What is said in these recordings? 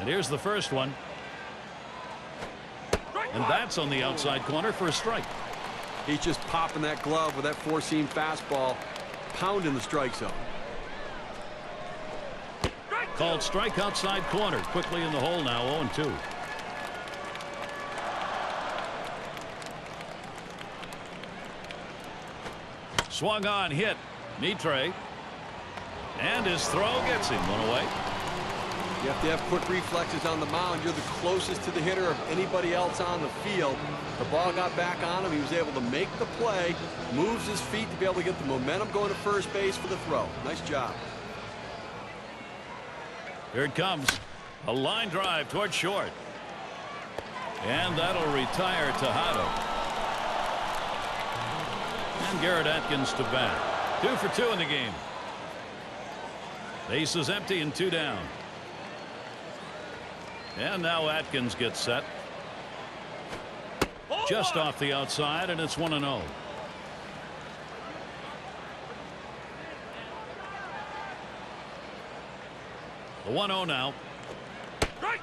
And here's the first one. And that's on the outside corner for a strike. He's just popping that glove with that four-seam fastball, pounding the strike zone. Called strike outside corner. Quickly in the hole now, 0-2. Swung on, hit. Mitre. And his throw gets him one away. You have to have quick reflexes on the mound. You're the closest to the hitter of anybody else on the field. The ball got back on him. He was able to make the play, moves his feet to be able to get the momentum going to first base for the throw. Nice job. Here it comes. A line drive toward short. And that'll retire Tejada. And Garrett Atkins to bat. 2 for 2 in the game. Base is empty and 2 down. And now Atkins gets set. Just off the outside, and it's 1-0. The 1-0 now.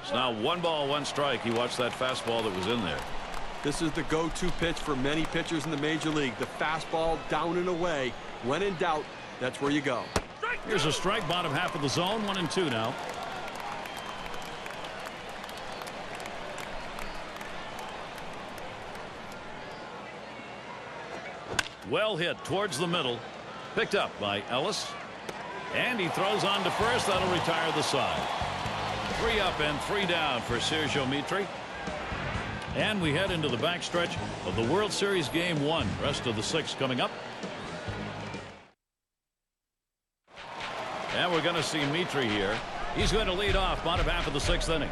It's now 1 ball, 1 strike. He watched that fastball that was in there. This is the go-to pitch for many pitchers in the major league. The fastball down and away. When in doubt, that's where you go. Here's a strike, bottom half of the zone. 1-2 now. Well hit towards the middle. Picked up by Ellis. And he throws on to first. That'll retire the side. 3 up and 3 down for Sergio Mitre. And we head into the backstretch of the World Series Game 1. Rest of the 6th coming up. And we're going to see Mitre here. He's going to lead off bottom half of the 6th inning.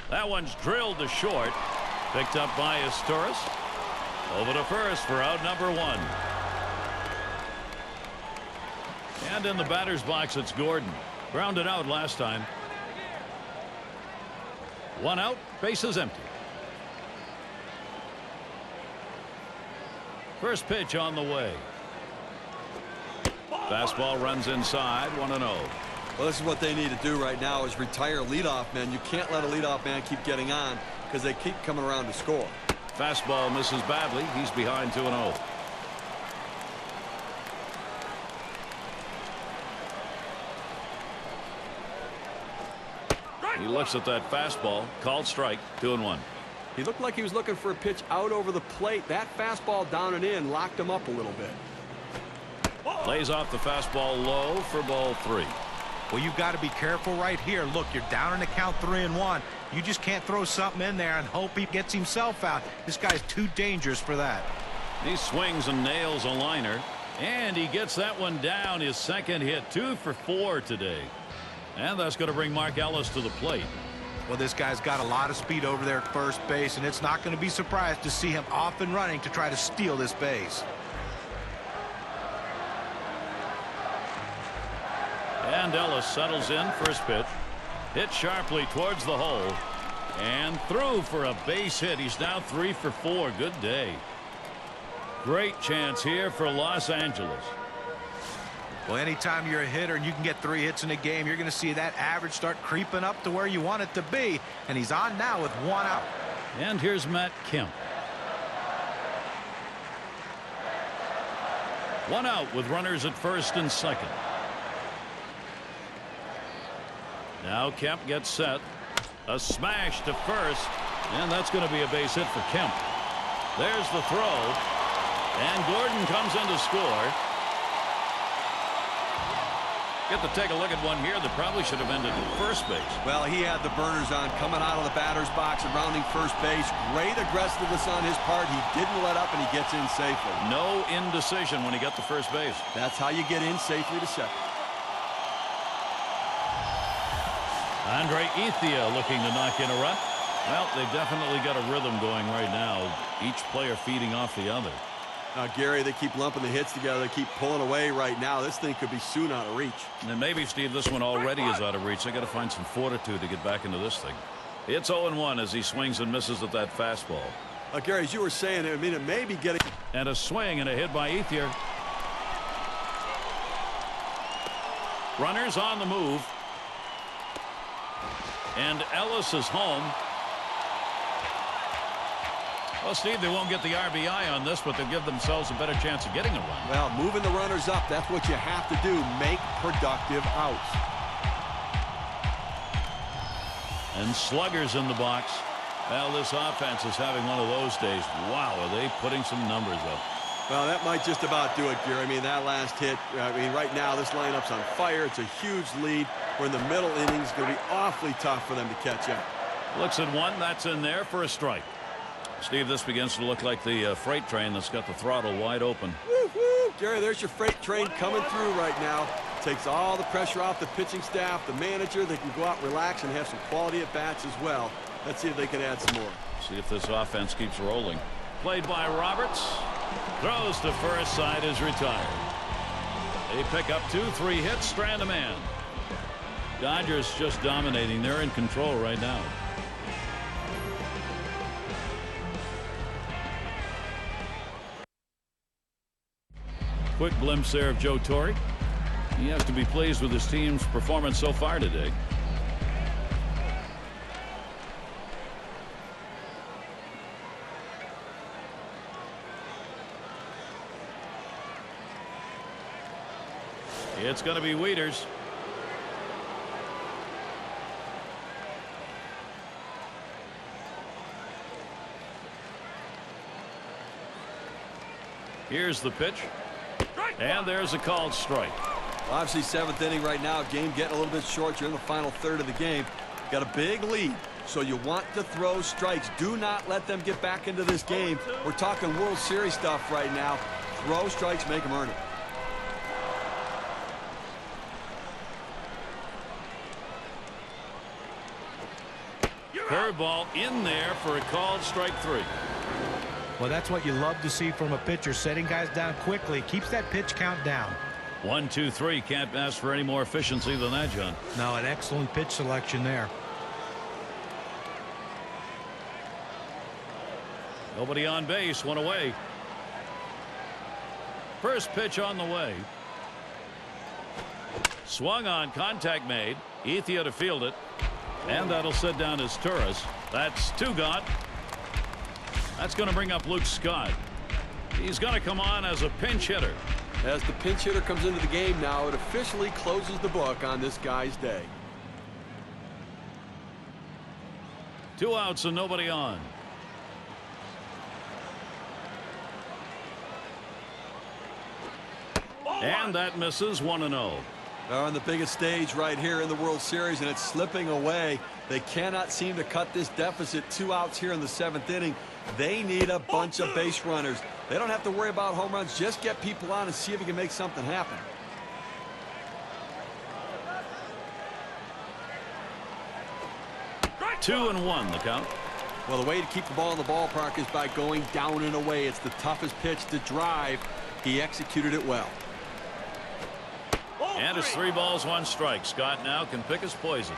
That one's drilled to short. Picked up by Asturias. Over to first for out number 1. And in the batter's box, it's Gordon. Grounded out last time. 1 out. Bases empty. First pitch on the way. Fastball runs inside. 1-0. Well, this is what they need to do right now is retire leadoff men. You can't let a leadoff man keep getting on because they keep coming around to score. Fastball misses badly. He's behind 2-0. He looks at that fastball. Called strike. 2-1. He looked like he was looking for a pitch out over the plate. That fastball down and in locked him up a little bit. Lays off the fastball low for ball 3. Well, you've got to be careful right here. Look, you're down in the count 3-1. You just can't throw something in there and hope he gets himself out. This guy's too dangerous for that. He swings and nails a liner, and he gets that one down. His second hit. 2 for 4 today. And that's going to bring Mark Ellis to the plate. Well, this guy's got a lot of speed over there at first base, and it's not going to be surprised to see him off and running to try to steal this base. And Ellis settles in. First pitch. Hit sharply towards the hole. And through for a base hit. He's now 3 for 4. Good day. Great chance here for Los Angeles. Well, anytime you're a hitter and you can get 3 hits in a game, you're going to see that average start creeping up to where you want it to be. And he's on now with 1 out. And here's Matt Kemp. 1 out with runners at first and second. Now Kemp gets set. A smash to first. And that's going to be a base hit for Kemp. There's the throw. And Gordon comes in to score. Get to take a look at one here that probably should have ended at first base. Well, he had the burners on coming out of the batter's box and rounding first base. Great aggressiveness on his part. He didn't let up, and he gets in safely. No indecision when he got to first base. That's how you get in safely to second. Andre Ethia looking to knock in a run. Well, they've definitely got a rhythm going right now. Each player feeding off the other. Gary, they keep lumping the hits together. They keep pulling away right now. This thing could be soon out of reach. And maybe, Steve, this one already is out of reach. They got to find some fortitude to get back into this thing. It's 0-1 as he swings and misses at that fastball. Gary, as you were saying, I mean, it may be getting And a swing and a hit by Ethier. Runners on the move. And Ellis is home. Well, Steve, they won't get the RBI on this, but they'll give themselves a better chance of getting a run. Well, moving the runners up, that's what you have to do. Make productive outs. And sluggers in the box. Well, this offense is having one of those days. Wow, are they putting some numbers up. Well, that might just about do it, Gary. I mean, that last hit, right now this lineup's on fire. It's a huge lead. We're in the middle innings. It's going to be awfully tough for them to catch up. Looks at one. That's in there for a strike. Steve, this begins to look like the freight train that's got the throttle wide open. Woo-hoo! Gary, there's your freight train coming through right now. Takes all the pressure off the pitching staff, the manager. They can go out, relax, and have some quality at-bats as well. Let's see if they can add some more. See if this offense keeps rolling. Played by Roberts. Throws to first. Side is retired. They pick up 2-3 hits, strand a man. Dodgers just dominating. They're in control right now. Quick glimpse there of Joe Torre. He has to be pleased with his team's performance so far today. It's going to be Wieters. Here's the pitch. And there's a called strike. Obviously, seventh inning right now. Game getting a little bit short. You're in the final third of the game. Got a big lead, so you want to throw strikes. Do not let them get back into this game. We're talking World Series stuff right now. Throw strikes, make them earn it. Curveball in there for a called strike 3. Well, that's what you love to see from a pitcher, setting guys down quickly. Keeps that pitch count down. 1, 2, 3. Can't ask for any more efficiency than that, John. No, an excellent pitch selection there. Nobody on base. One away. First pitch on the way. Swung on. Contact made. Ethier to field it. And that'll sit down as Torres. That's 2 gone. That's going to bring up Luke Scott. He's going to come on as a pinch hitter. As the pinch hitter comes into the game now, it officially closes the book on this guy's day. 2 outs and nobody on. And that misses. 1-0. They're on the biggest stage right here in the World Series, and it's slipping away. They cannot seem to cut this deficit. 2 outs here in the 7th inning. They need a bunch of base runners. They don't have to worry about home runs. Just get people on and see if you can make something happen. Right. 2-1 the count. Well, the way to keep the ball in the ballpark is by going down and away. It's the toughest pitch to drive. He executed it well. And it's 3 balls, 1 strike. Scott now can pick his poison.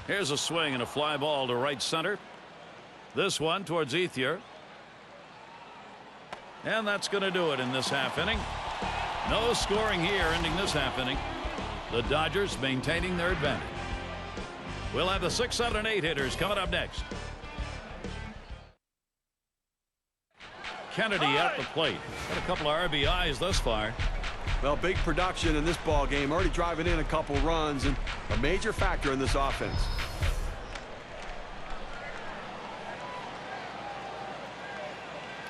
Here's a swing and a fly ball to right center. This one towards Ethier. And that's going to do it in this half inning. No scoring here ending this half inning. The Dodgers maintaining their advantage. We'll have the 6, 7, and 8 hitters coming up next. Kennedy at the plate. Got a couple of RBIs thus far. Well, big production in this ball game. Already driving in a couple runs and a major factor in this offense.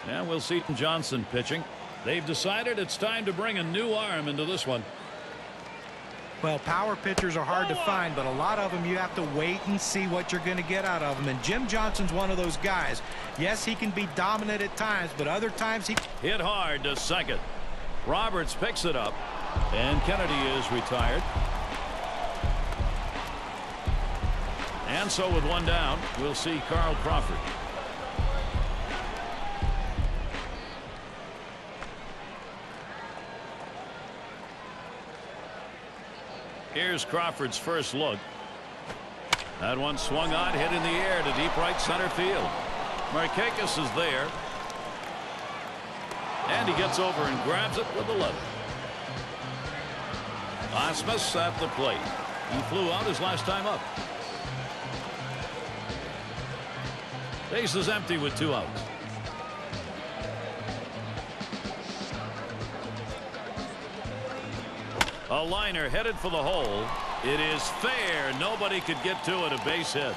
And we'll see Johnson pitching. They've decided it's time to bring a new arm into this one. Well, power pitchers are hard to find, but a lot of them you have to wait and see what you're going to get out of them. And Jim Johnson's one of those guys. Yes, he can be dominant at times, but other times he hit hard to second. Roberts picks it up, and Kennedy is retired. And so with 1 down, we'll see Carl Crawford. Here's Crawford's first look. That one swung on, hit in the air to deep right center field. Markakis is there. And he gets over and grabs it with the left. Osmus at the plate. He flew out his last time up. Base is empty with 2 outs. A liner headed for the hole. It is fair. Nobody could get to it. A base hit.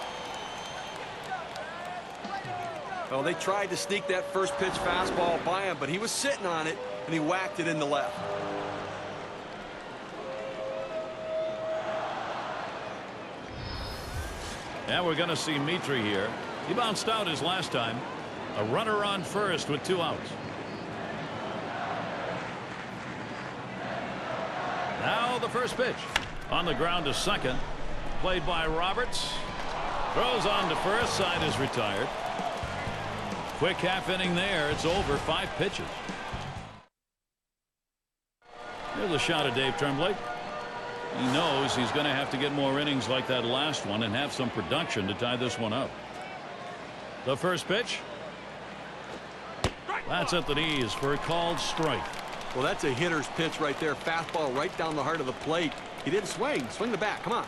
Well, they tried to sneak that first pitch fastball by him, but he was sitting on it, and he whacked it in the left. And we're going to see Mitri here. He bounced out his last time. A runner on first with 2 outs. Now the first pitch. On the ground to second. Played by Roberts. Throws on to first. Side is retired. Quick half inning there. It's over. 5 pitches. Here's a shot of Dave Tremblay. He knows he's going to have to get more innings like that last one and have some production to tie this one up. The first pitch. That's at the knees for a called strike. Well, that's a hitter's pitch right there. Fastball right down the heart of the plate. He didn't swing. Swing the bat. Come on.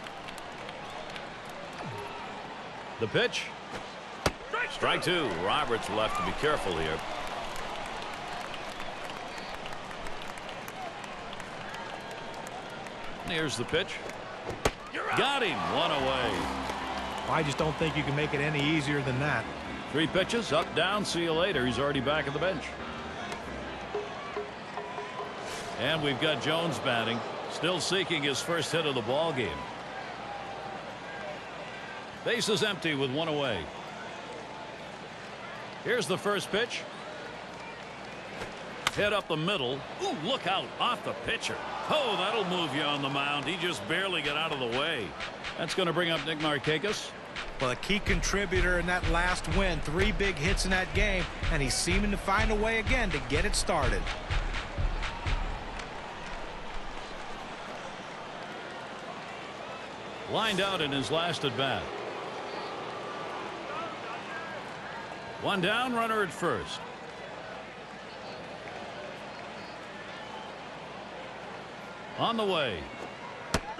The pitch. Strike 2. Roberts will have to be careful here. Here's the pitch. Got him. 1 away. I just don't think you can make it any easier than that. 3 pitches. Up, down. See you later. He's already back at the bench. And we've got Jones batting. Still seeking his first hit of the ball game. Base is empty with 1 away. Here's the first pitch. Hit up the middle. Ooh, look out. Off the pitcher. Oh, that'll move you on the mound. He just barely got out of the way. That's going to bring up Nick Markakis. Well, a key contributor in that last win. 3 big hits in that game, and he's seeming to find a way again to get it started. Lined out in his last at bat. 1 down, runner at first. On the way.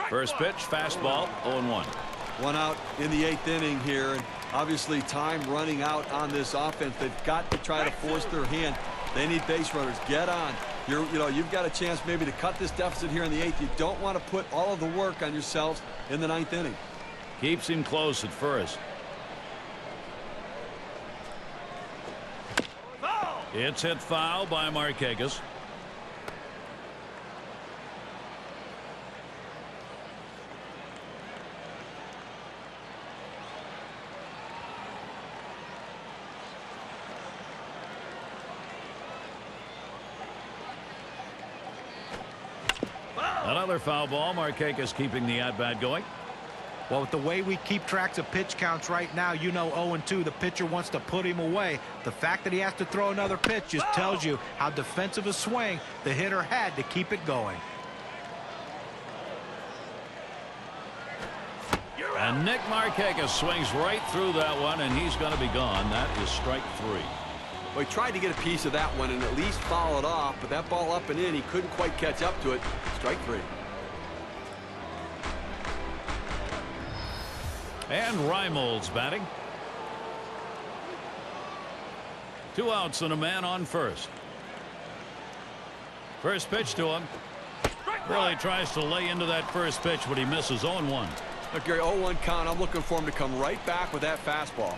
First pitch, fastball, 0-1. 1 out in the 8th inning here, and obviously time running out on this offense. They've got to try to force their hand. They need base runners. Get on. You've got a chance maybe to cut this deficit here in the 8th. You don't want to put all of the work on yourselves in the 9th inning. Keeps him close at first. It's hit foul by Markakis. Another foul ball. Markakis keeping the at-bat going. Well, with the way we keep tracks of pitch counts right now, 0-2, the pitcher wants to put him away. The fact that he has to throw another pitch just tells you how defensive a swing the hitter had to keep it going. And Nick Markakis swings right through that one, and he's going to be gone. That is strike 3. Well, he tried to get a piece of that one and at least foul it off, but that ball up and in, he couldn't quite catch up to it. Strike 3. And Reimold's batting. 2 outs and a man on first. First pitch to him. Really tries to lay into that first pitch, but he misses. 0-1. Look, Gary, 0-1 count. I'm looking for him to come right back with that fastball.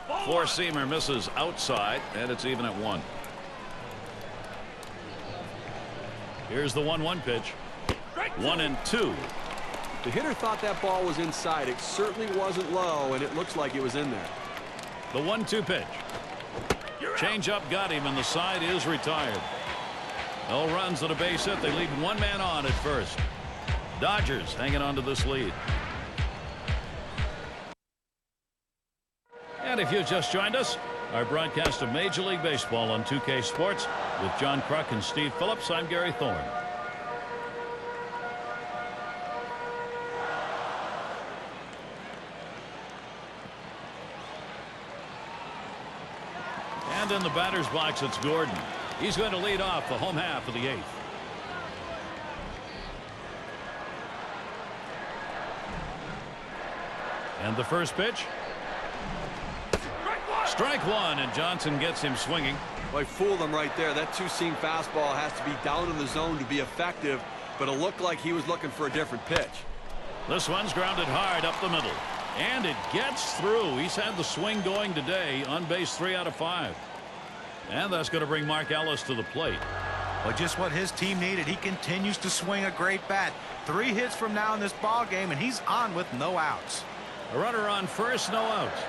4-seamer misses outside, and it's even at 1. Here's the 1-1 pitch. 1-2. The hitter thought that ball was inside. It certainly wasn't low, and it looks like it was in there. The 1-2 pitch. Change up got him, and the side is retired. No runs at a base hit. They leave 1 man on at first. Dodgers hanging on to this lead. And if you just joined us, our broadcast of Major League Baseball on 2K Sports with John Kruk and Steve Phillips. I'm Gary Thorne. And in the batter's box, it's Gordon. He's going to lead off the home half of the 8th. And the first pitch. Strike one, and Johnson gets him swinging. Well, I fooled him right there. That two-seam fastball has to be down in the zone to be effective, but it looked like he was looking for a different pitch. This one's grounded hard up the middle, and it gets through. He's had the swing going today. On base 3 out of 5. And that's going to bring Mark Ellis to the plate. Well, just what his team needed. He continues to swing a great bat. 3 hits from now in this ball game, and he's on with no outs. A runner on first, no outs.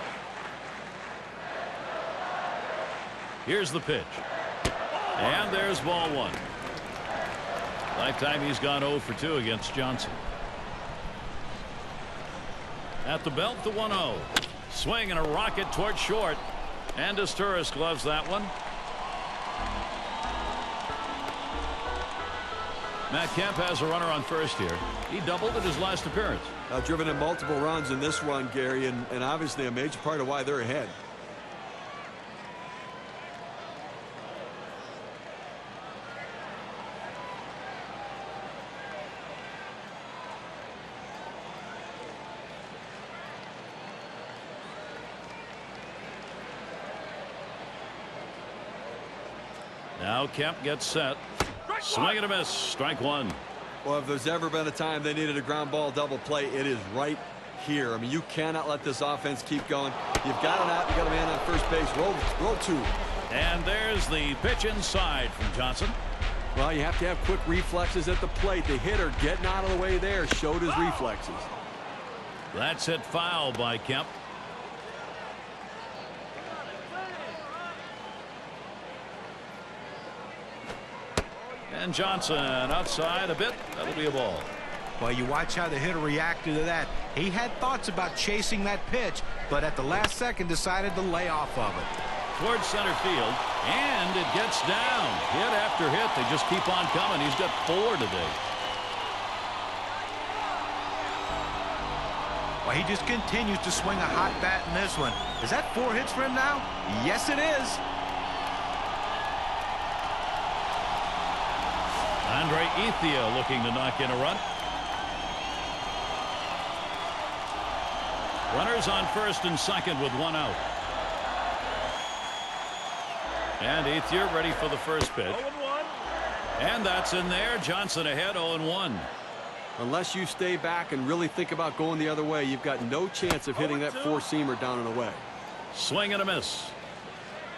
Here's the pitch. And there's ball 1. Lifetime he's gone 0 for 2 against Johnson. At the belt, the 1-0. Swing and a rocket toward short. And Asturis gloves that one. Matt Kemp has a runner on first here. He doubled at his last appearance. Driven in multiple runs in this run, Gary, and obviously a major part of why they're ahead. Now Kemp gets set. Swing and a miss. Strike 1. Well, if there's ever been a time they needed a ground ball double play, it is right here. I mean, you cannot let this offense keep going. You've got an out. You've got a man on first base. Roll 2. And there's the pitch inside from Johnson. Well, you have to have quick reflexes at the plate. The hitter getting out of the way there showed his reflexes. That's hit foul by Kemp. And Johnson outside a bit. That'll be a ball. Well, you watch how the hitter reacted to that. He had thoughts about chasing that pitch, but at the last second decided to lay off of it. Towards center field, and it gets down. Hit after hit. They just keep on coming. He's got 4 today. Well, he just continues to swing a hot bat in this one. Is that 4 hits for him now? Yes, it is. Andre Ethia looking to knock in a run. Runners on first and second with 1 out. And Ethia ready for the first pitch. 0-1. And that's in there. Johnson ahead 0-1. Unless you stay back and really think about going the other way, you've got no chance of hitting that 4-seamer down and away. Swing and a miss.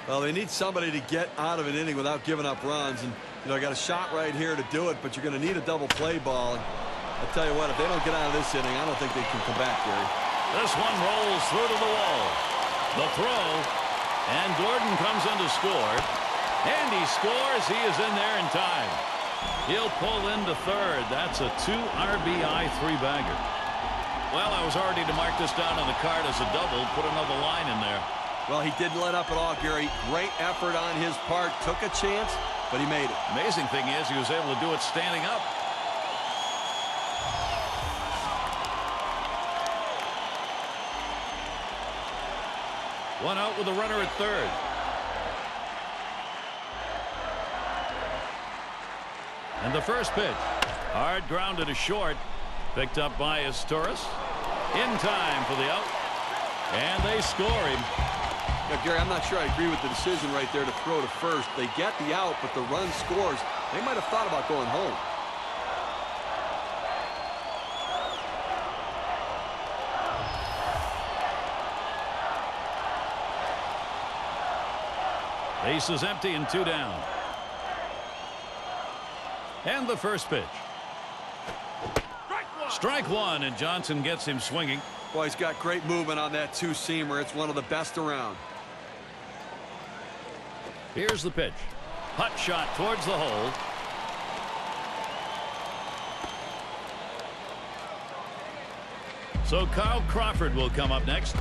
Well, they need somebody to get out of an inning without giving up runs. And, you know, I got a shot right here to do it, but you're going to need a double play ball. And I'll tell you what, if they don't get out of this inning, I don't think they can come back, Gary. This one rolls through to the wall. The throw. And Gordon comes in to score. And he scores. He is in there in time. He'll pull into third. That's a 2 RBI 3-bagger. Well, I was already to mark this down on the card as a double. Put another line in there. Well, he didn't let up at all, Gary. Great effort on his part. Took a chance, but he made it. Amazing thing is he was able to do it standing up. One out with a runner at third. And the first pitch. Hard grounded to short. Picked up by Asturis. In time for the out. And they score him. Now, Gary, I'm not sure I agree with the decision right there to throw to first. They get the out, but the run scores. They might have thought about going home. Base is empty and 2 down. And the first pitch. Strike 1, and Johnson gets him swinging. Boy, he's got great movement on that 2-seamer. It's one of the best around. Here's the pitch. Hot shot towards the hole. So Kyle Crawford will come up next.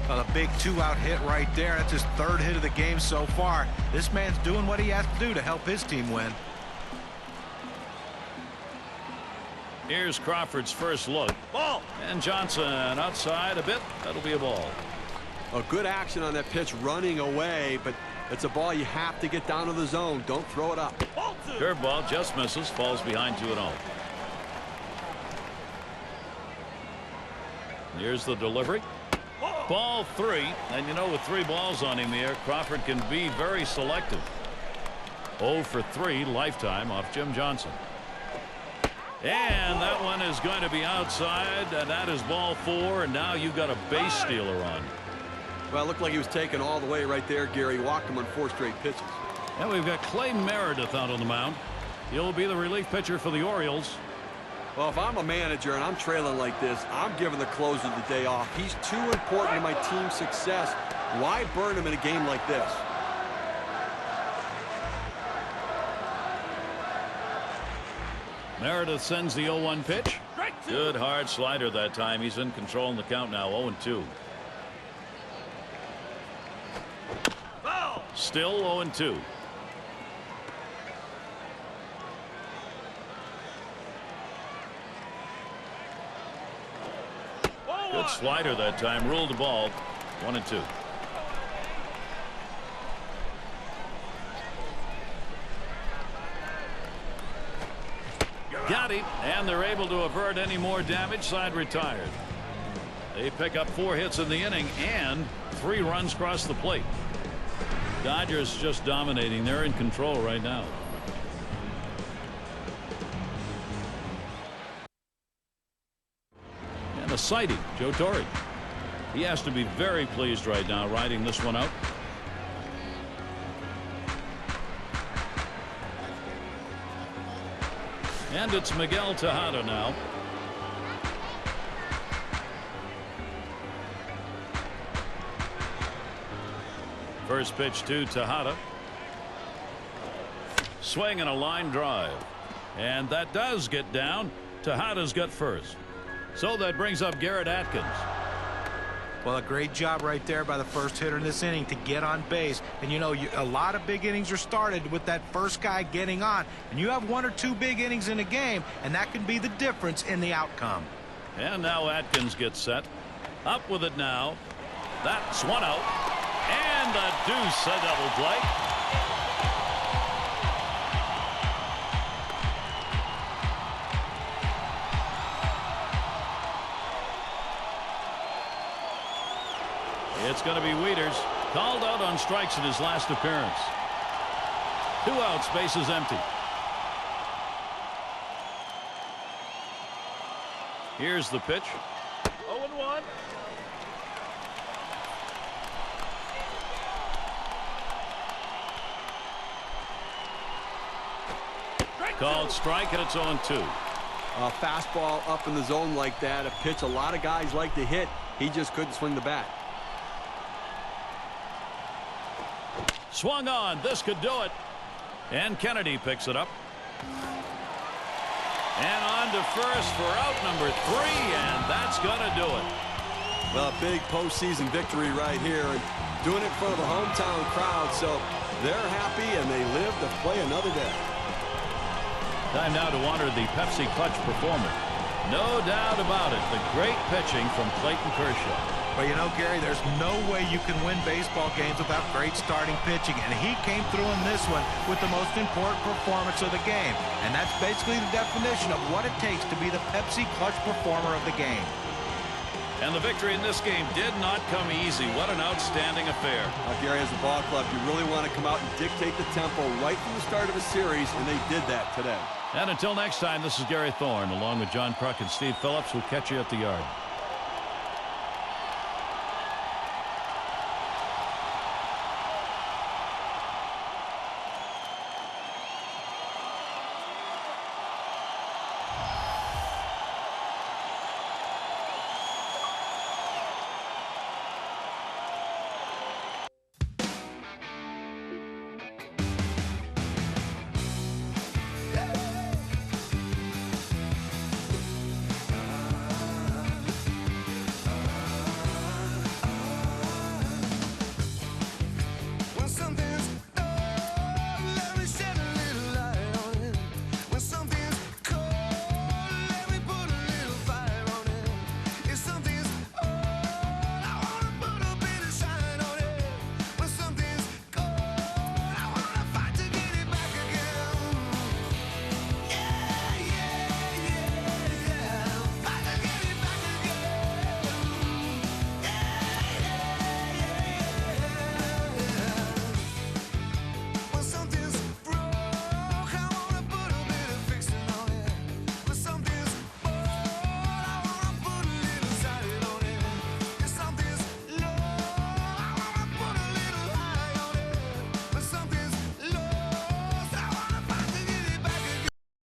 Well, a big 2-out hit right there. That's his 3rd hit of the game so far. This man's doing what he has to do to help his team win. Here's Crawford's first look. Ball. And Johnson outside a bit. That'll be a ball. A good action on that pitch running away, but It's a ball you have to get down to the zone. Don't throw it up. Curveball just misses, falls behind 2-0. Here's the delivery. Ball 3, and you know, with 3 balls on him here, Crawford can be very selective. 0 for 3 lifetime off Jim Johnson. And that one is going to be outside, and that is ball 4, and now you've got a base stealer on. Well, it looked like he was taken all the way right there, Gary. Walked him on 4 straight pitches. And we've got Clay Meredith out on the mound. He'll be the relief pitcher for the Orioles. Well, if I'm a manager and I'm trailing like this, I'm giving the closer the day off. He's too important to my team's success. Why burn him in a game like this? Meredith sends the 0-1 pitch. Good hard slider that time. He's in control in the count now. 0-2. Still 0-2. Good slider that time. Ruled the ball. 1-2. Got him, and they're able to avert any more damage. Side retired. They pick up 4 hits in the inning and 3 runs across the plate. Dodgers just dominating. They're in control right now. And a sighting, Joe Torre. He has to be very pleased right now riding this one out. And it's Miguel Tejada now. First pitch to Tejada. Swing and a line drive. And that does get down. Tejada's got first. So that brings up Garrett Atkins. Well, a great job right there by the first hitter in this inning to get on base. And you know, a lot of big innings are started with that first guy getting on. And you have 1 or 2 big innings in a game, and that can be the difference in the outcome. And now Atkins gets set. Up with it now. That's one out. And a deuce, a double play. It's going to be Wieters, called out on strikes in his last appearance. 2 outs, bases empty. Here's the pitch. 0-1. Called strike, and it's 0-2. A fastball up in the zone like that, a pitch a lot of guys like to hit. He just couldn't swing the bat. Swung on. This could do it. And Kennedy picks it up. And on to first for out number 3, and that's going to do it. Well, a big postseason victory right here, and doing it for the hometown crowd, so they're happy and they live to play another day. Time now to honor the Pepsi Clutch performer. No doubt about it, the great pitching from Clayton Kershaw. Well, you know, Gary, there's no way you can win baseball games without great starting pitching, and he came through in this one with the most important performance of the game. And that's basically the definition of what it takes to be the Pepsi Clutch performer of the game. And the victory in this game did not come easy. What an outstanding affair. Gary, as a ball club, you really want to come out and dictate the tempo right from the start of a series, and they did that today. And until next time, this is Gary Thorne, along with John Kruk and Steve Phillips. We'll catch you at the yard.